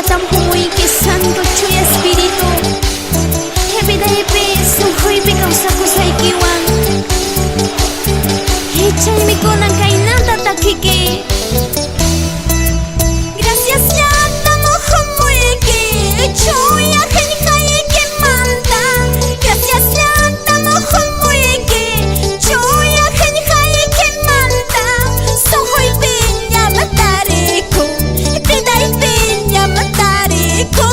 tan muy que santo chuy espíritu. Vida y peso, hoy me causa cosa y kiwan. Echa y mi conan kainanda taquique. Gracias ya estamos como que chuya genjai que manda. Gracias ya estamos como que chuya genjai que manda. Soy peña matareko, vida y peña matareko.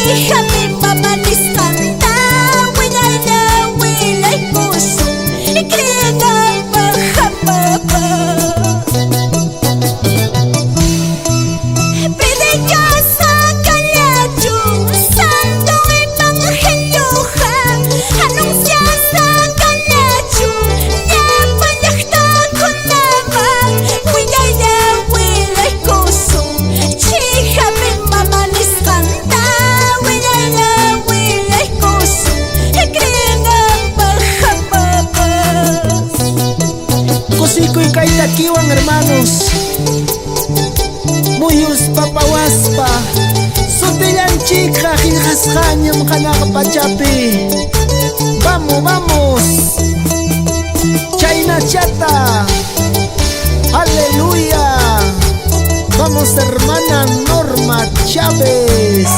chica mi mamá nisqanta wilayna wilay kusum ikrina mahamapa pide casa kalachu santo evangelio anuncia sa kalachu napanakta kunama wilayna wilay kusum chica mi mamá nisqanta wilayna wilay kusum ikrina mahapapas. Kusikoy kay takiwang hermanos, muyos papawaspa, sutilan chica hilhasqañam kanakapachapi. Vamos, Chayna chata, aleluya. Vamos hermana Norma Chávez.